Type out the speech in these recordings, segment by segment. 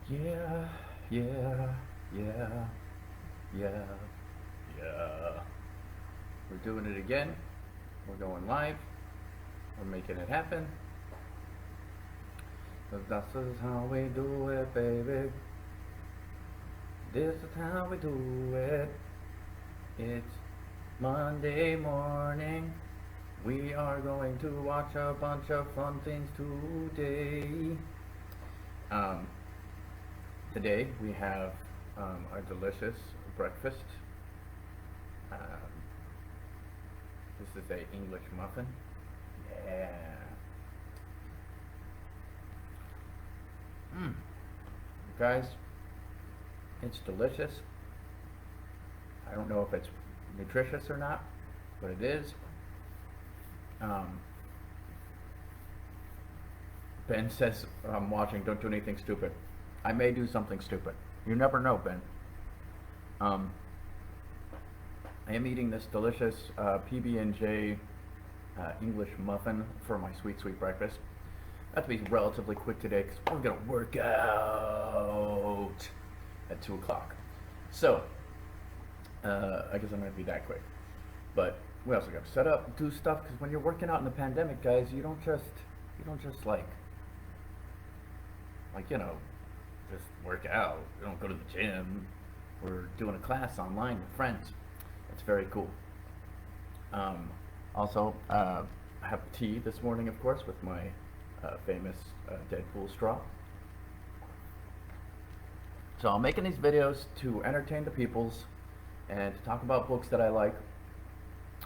Yeah, yeah, yeah, yeah, yeah. We're doing it again. We're going live. We're making it happen. 'Cause that's just how we do it, baby. This is how we do it. It's Monday morning. We are going to watch a bunch of fun things today. Um, Today we have a delicious breakfast. Um, this is a English muffin. Yeah. Mm. Guys, it's delicious. I don't know if it's nutritious or not, but it is. Um, Ben says I'm watching. Don't do anything stupid. I may do something stupid. You never know, Ben. Um, I am eating this delicious PB&J English muffin for my sweet, sweet breakfast. I have to be relatively quick today because we're gonna work out at 2 o'clock. So I guess I'm gonna be that quick. But we also got to set up, do stuff because when you're working out in the pandemic, guys, you don't just like just work out. You don't go to the gym. We're doing a class online with friends. It's very cool. Also, I have tea this morning, of course, with my famous Deadpool straw. So I'm making these videos to entertain the peoples and to talk about books that I like.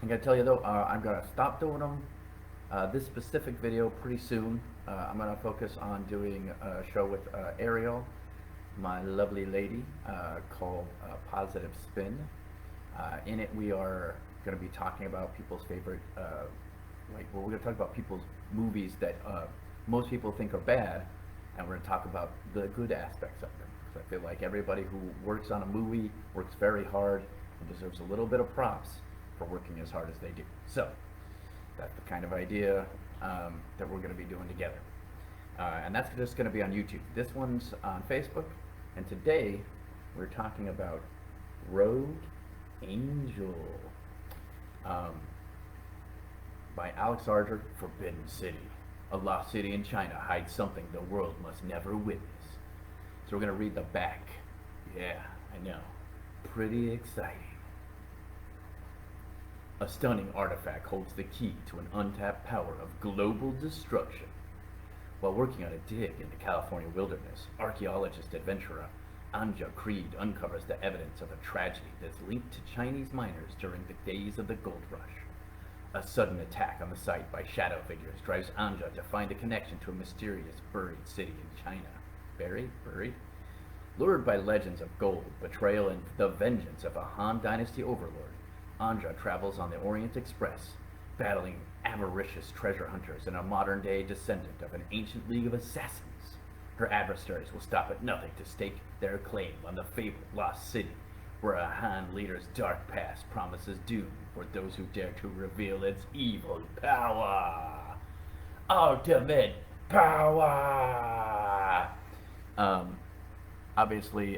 I'm gonna tell you though, I'm gonna stop doing them this specific video pretty soon. I'm gonna focus on doing a show with Ariel, my lovely lady, called Positive Spin. In it, we are going to be talking about people's favorite, we're going to talk about people's movies that most people think are bad, and we're going to talk about the good aspects of them. Because I feel like everybody who works on a movie works very hard and deserves a little bit of props for working as hard as they do. So, that's the kind of idea that we're going to be doing together. And that's just going to be on YouTube. This one's on Facebook, and today we're talking about Road Angel by Alex Archer. Forbidden City. A lost city in China hides something the world must never witness. So we're going to read the back. Yeah, I know. Pretty exciting. A stunning artifact holds the key to an untapped power of global destruction. While working on a dig in the California wilderness, archaeologist adventurer Anja Creed uncovers the evidence of a tragedy that's linked to Chinese miners during the days of the gold rush. A sudden attack on the site by shadow figures drives Anja to find a connection to a mysterious buried city in China. Buried? Lured by legends of gold, betrayal, and the vengeance of a Han Dynasty overlord, Anja travels on the Orient Express, battling avaricious treasure hunters and a modern-day descendant of an ancient league of assassins. Her adversaries will stop at nothing to stake their claim on the fabled lost city, where a Han leader's dark past promises doom for those who dare to reveal its evil power. Ultimate power! Obviously,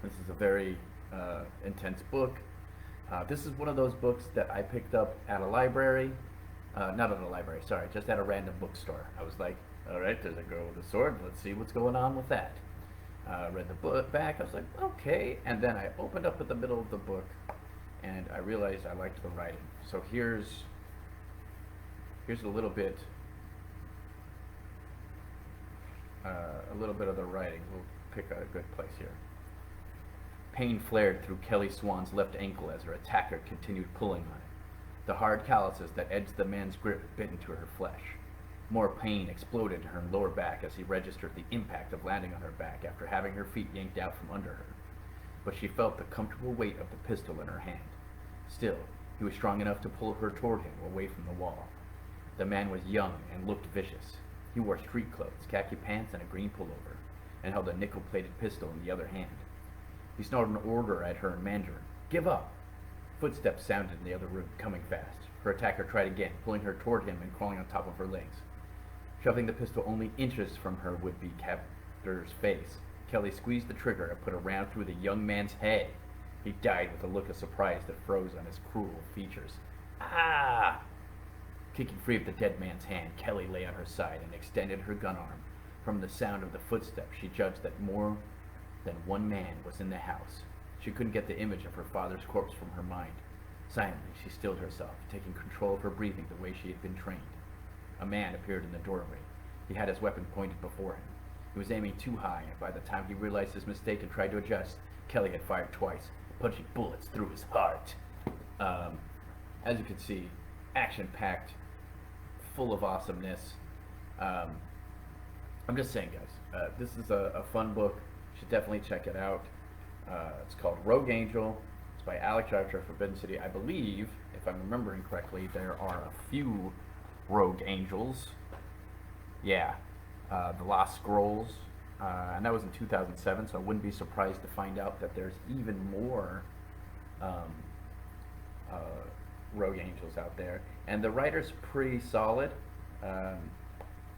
this is a very intense book. This is one of those books that I picked up at a library. Not at a library, sorry, just at a random bookstore. I was like, alright, there's a girl with a sword, let's see what's going on with that. Read the book back, I was like, okay, and then I opened up at the middle of the book, and I realized I liked the writing. So here's a little bit of the writing. We'll pick a good place here. Pain flared through Kelly Swan's left ankle as her attacker continued pulling on it. The hard calluses that edged the man's grip bit into her flesh. More pain exploded in her lower back as he registered the impact of landing on her back after having her feet yanked out from under her. But she felt the comfortable weight of the pistol in her hand. Still, he was strong enough to pull her toward him away from the wall. The man was young and looked vicious. He wore street clothes, khaki pants, and a green pullover, and held a nickel-plated pistol in the other hand. He snorted an order at her in Mandarin. Give up! Footsteps sounded in the other room, coming fast. Her attacker tried again, pulling her toward him and crawling on top of her legs. Shoving the pistol only inches from her would-be monster's face. Kelly squeezed the trigger and put a round through the young man's head. He died with a look of surprise that froze on his cruel features. Ah! Kicking free of the dead man's hand, Kelly lay on her side and extended her gun arm. From the sound of the footsteps, she judged that more than one man was in the house. She couldn't get the image of her father's corpse from her mind. Silently, she stilled herself, taking control of her breathing the way she had been trained. A man appeared in the doorway. He had his weapon pointed before him. He was aiming too high, and by the time he realized his mistake and tried to adjust, Kelly had fired twice, punching bullets through his heart. As you can see, action-packed, full of awesomeness. I'm just saying, guys, this is a fun book. You should definitely check it out. It's called Rogue Angel. It's by Alex Archer, Forbidden City. I believe, if I'm remembering correctly, there are a few Rogue Angels. Yeah, The Lost Scrolls, and that was in 2007, so I wouldn't be surprised to find out that there's even more Rogue Angels out there. And the writer's pretty solid.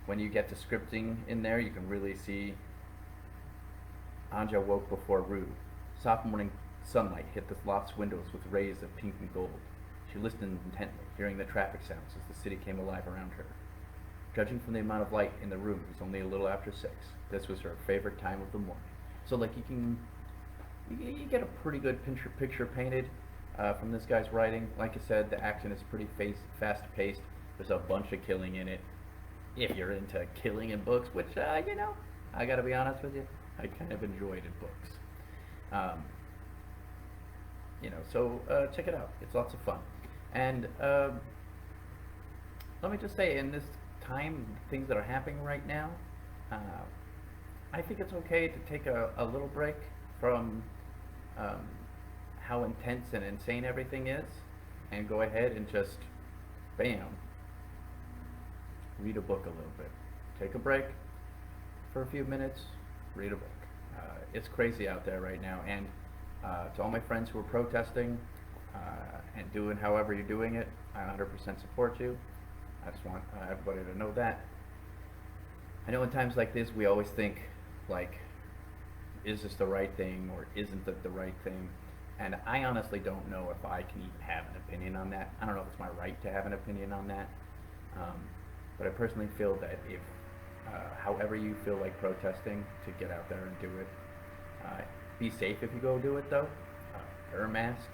When you get to scripting in there, you can really see Anja woke before Rue. Soft morning sunlight hit the loft's windows with rays of pink and gold. She listened intently, hearing the traffic sounds as the city came alive around her. Judging from the amount of light in the room, it was only a little after 6. This was her favorite time of the morning. So, like, you get a pretty good picture painted from this guy's writing. Like I said, the action is pretty fast-paced. There's a bunch of killing in it. If you're into killing in books, which, you know, I gotta be honest with you, I kind of enjoyed in books. You know, so check it out. It's lots of fun. And let me just say, in this time, things that are happening right now, I think it's okay to take a little break from how intense and insane everything is, and go ahead and just, bam, read a book a little bit. Take a break for a few minutes, read a book. It's crazy out there right now, and to all my friends who are protesting and doing however you're doing it, I 100% support you. I just want everybody to know that. I know in times like this, we always think, like, is this the right thing, or isn't it the right thing? And I honestly don't know if I can even have an opinion on that. I don't know if it's my right to have an opinion on that. But I personally feel that if, however you feel like protesting, to get out there and do it. Be safe if you go do it, though. Wear a mask.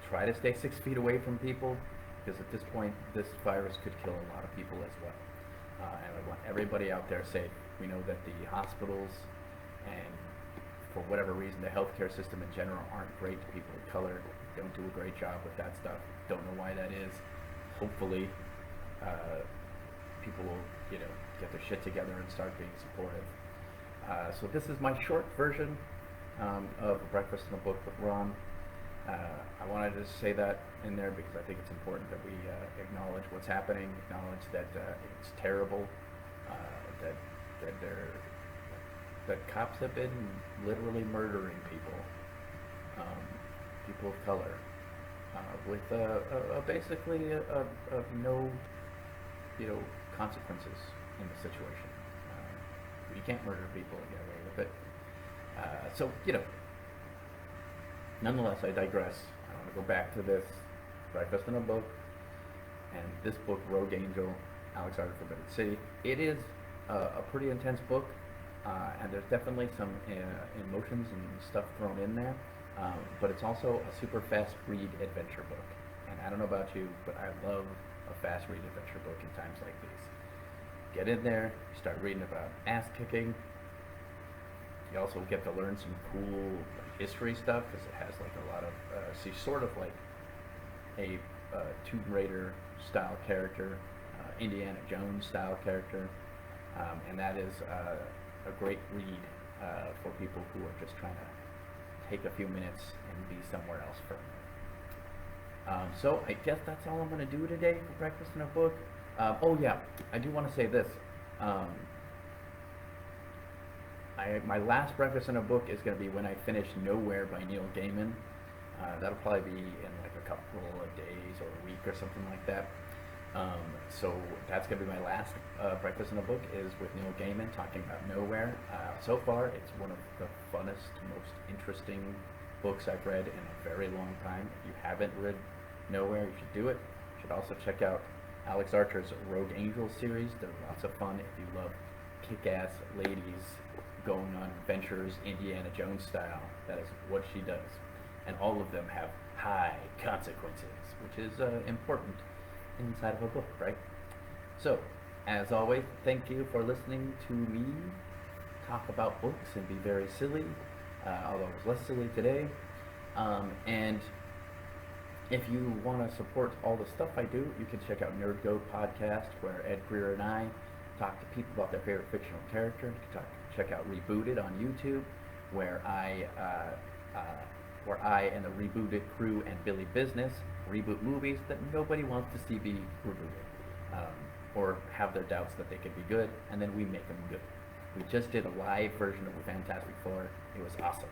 Try to stay 6 feet away from people, because at this point, this virus could kill a lot of people as well. And I want everybody out there safe. We know that the hospitals and, for whatever reason, the healthcare system in general aren't great to people of color. Don't do a great job with that stuff. Don't know why that is. Hopefully, people will, you know, get their shit together and start being supportive. So this is my short version of Breakfast in a Book with Ron. I wanted to say that in there because I think it's important that we acknowledge what's happening, acknowledge that it's terrible, that cops have been literally murdering people, people of color, with basically no, you know, consequences in the situation. You can't murder people and get away with it. So, you know, nonetheless, I digress. I want to go back to this Breakfast in a Book, and this book, Rogue Angel, Alex Archer, Forbidden City. It is a pretty intense book, and there's definitely some emotions and stuff thrown in there, but it's also a super fast read adventure book. And I don't know about you, but I love a fast read adventure book in times like these. Get in there, you start reading about ass kicking. You also get to learn some cool history stuff, because it has like a lot of, see, sort of like a Tomb Raider style character, Indiana Jones style character, and that is a great read for people who are just trying to take a few minutes and be somewhere else for a minute. So I guess that's all I'm going to do today for Breakfast in a Book. Oh yeah, I do want to say this. My last Breakfast in a Book is going to be when I finish Nowhere by Neil Gaiman. That'll probably be in like a couple of days or a week or something like that. So that's going to be my last Breakfast in a Book is with Neil Gaiman talking about Nowhere. So far, it's one of the funnest, most interesting books I've read in a very long time. If you haven't read Nowhere, you should do it. You should also check out Alex Archer's Rogue Angel series. They're lots of fun if you love kick-ass ladies going on adventures, Indiana Jones style. That is what she does. And all of them have high consequences, which is important inside of a book, right? So, as always, thank you for listening to me talk about books and be very silly, although it was less silly today. And if you want to support all the stuff I do, you can check out Nerd Go Podcast, where Ed Greer and I talk to people about their favorite fictional character. You can check out Rebooted on YouTube, where I and the Rebooted crew and Billy Business reboot movies that nobody wants to see be rebooted, or have their doubts that they could be good, and then we make them good. We just did a live version of the Fantastic Four. It was awesome.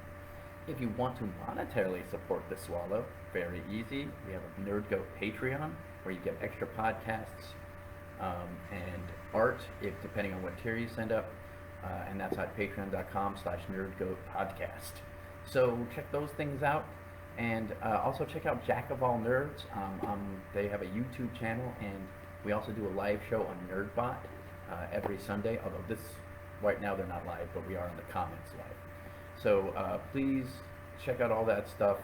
If you want to monetarily support The Swallow, very easy. We have a Nerd Go Patreon where you get extra podcasts and art, if depending on what tier you send up, and that's at patreon.com/nerdgopodcast. So check those things out, and also check out Jack of All Nerds. They have a YouTube channel, and we also do a live show on NerdBot every Sunday, although right now they're not live, but we are in the comments live. So please check out all that stuff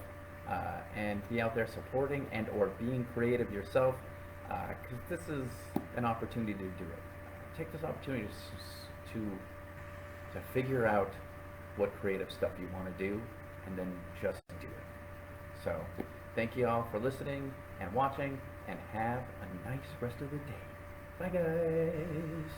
and be out there supporting and or being creative yourself, because this is an opportunity to do it. Take this opportunity to figure out what creative stuff you want to do, and then just do it. So thank you all for listening and watching, and have a nice rest of the day. Bye guys.